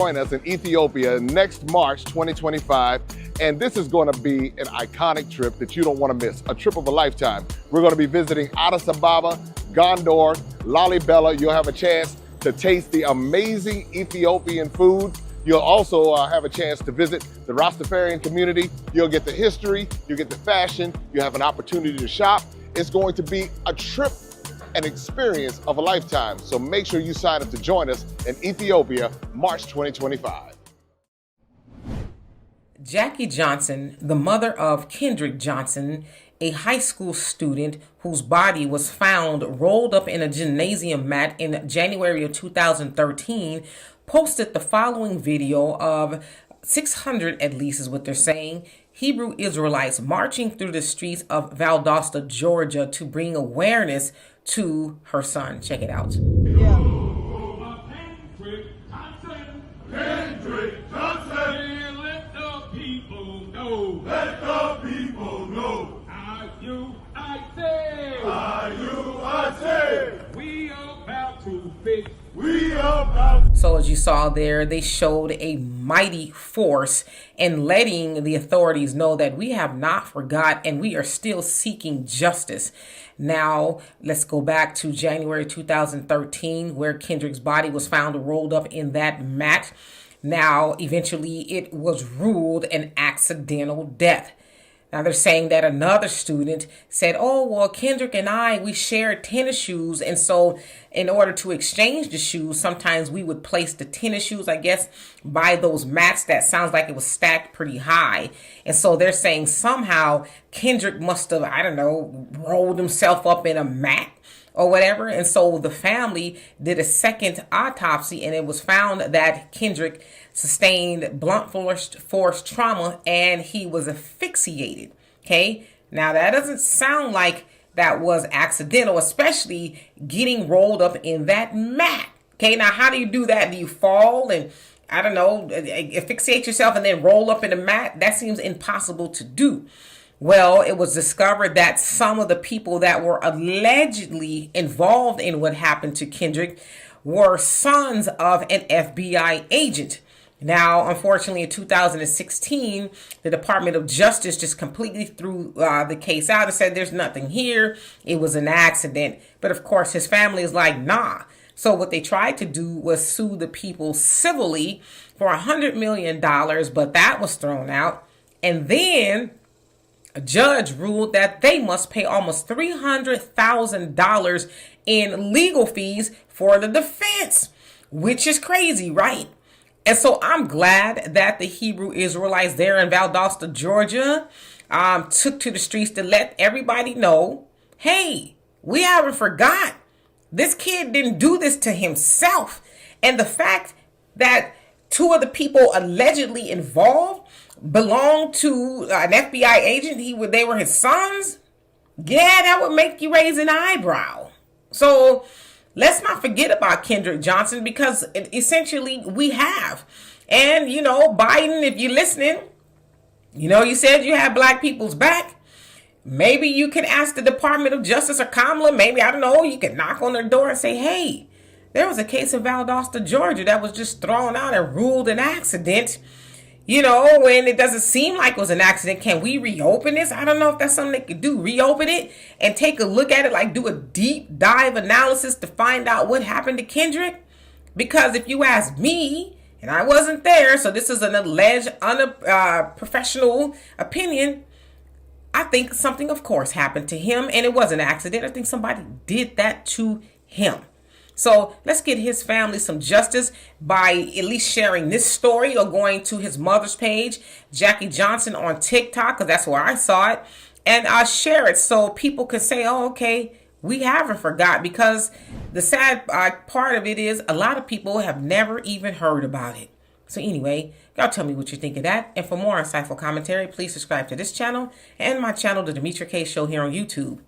Join us in Ethiopia next March 2025, and this is going to be an iconic trip that you don't want to miss, a trip of a lifetime. We're going to be visiting Addis Ababa, Gondor, Lalibela. You'll have a chance to taste the amazing Ethiopian food. You'll also have a chance to visit the Rastafarian community. You'll get the history, you'll get the fashion, you have an opportunity to shop. It's going to be a trip, an experience of a lifetime. So make sure you sign up to join us in Ethiopia, March 2025. Jackie Johnson, the mother of Kendrick Johnson, a high school student whose body was found rolled up in a gymnasium mat in January of 2013, posted the following video of 600, at least is what they're saying, Hebrew Israelites marching through the streets of Valdosta, Georgia to bring awareness to her son. Check it out. Yeah. Kendrick Johnson, let the people know. Let the people know. I-U-I-T. We about to fix. We about. So as you saw there, they showed a mighty force in letting the authorities know that we have not forgot and we are still seeking justice. Now, let's go back to January 2013, where Kendrick's body was found rolled up in that mat. Now, eventually, it was ruled an accidental death. Now, they're saying that another student said, oh, well, Kendrick and we shared tennis shoes. And so in order to exchange the shoes, sometimes we would place the tennis shoes, I guess, by those mats that sounds like it was stacked pretty high. And so they're saying somehow Kendrick must have, I don't know, rolled himself up in a mat or whatever. And so the family did a second autopsy, and it was found that Kendrick sustained blunt force trauma and he was asphyxiated. Okay, now that doesn't sound like that was accidental, especially getting rolled up in that mat. Okay, now how do you do that? Do you fall and, I don't know, asphyxiate yourself and then roll up in a mat? That seems impossible to do. Well, it was discovered that some of the people that were allegedly involved in what happened to Kendrick were sons of an FBI agent. Now, unfortunately, in 2016, the Department of Justice just completely threw the case out and said there's nothing here. It was an accident. But of course, his family is like, nah. So what they tried to do was sue the people civilly for $100 million, but that was thrown out. And then a judge ruled that they must pay almost $300,000 in legal fees for the defense, which is crazy, right? And so I'm glad that the Hebrew Israelites there in Valdosta, Georgia, took to the streets to let everybody know, hey, we haven't forgot. This kid didn't do this to himself. And the fact that two of the people allegedly involved belonged to an FBI agent, they were his sons, yeah, that would make you raise an eyebrow. So let's not forget about Kendrick Johnson, because essentially we have. And, you know, Biden, if you're listening, you know, you said you had black people's back. Maybe you can ask the Department of Justice or Kamala, maybe, I don't know, you can knock on their door and say, hey, there was a case in Valdosta, Georgia that was just thrown out and ruled an accident. You know, when it doesn't seem like it was an accident, can we reopen this? I don't know if that's something they could do. Reopen it and take a look at it, like do a deep dive analysis to find out what happened to Kendrick. Because if you ask me, and I wasn't there, so this is an alleged unprofessional opinion, I think something, of course, happened to him, and it was an accident. I think somebody did that to him. So let's get his family some justice by at least sharing this story or going to his mother's page, Jackie Johnson on TikTok, because that's where I saw it, and share it so people can say, oh, okay, we haven't forgot, because the sad part of it is a lot of people have never even heard about it. So anyway, y'all tell me what you think of that. And for more insightful commentary, please subscribe to this channel and my channel, The Demetra Kaye Show, here on YouTube.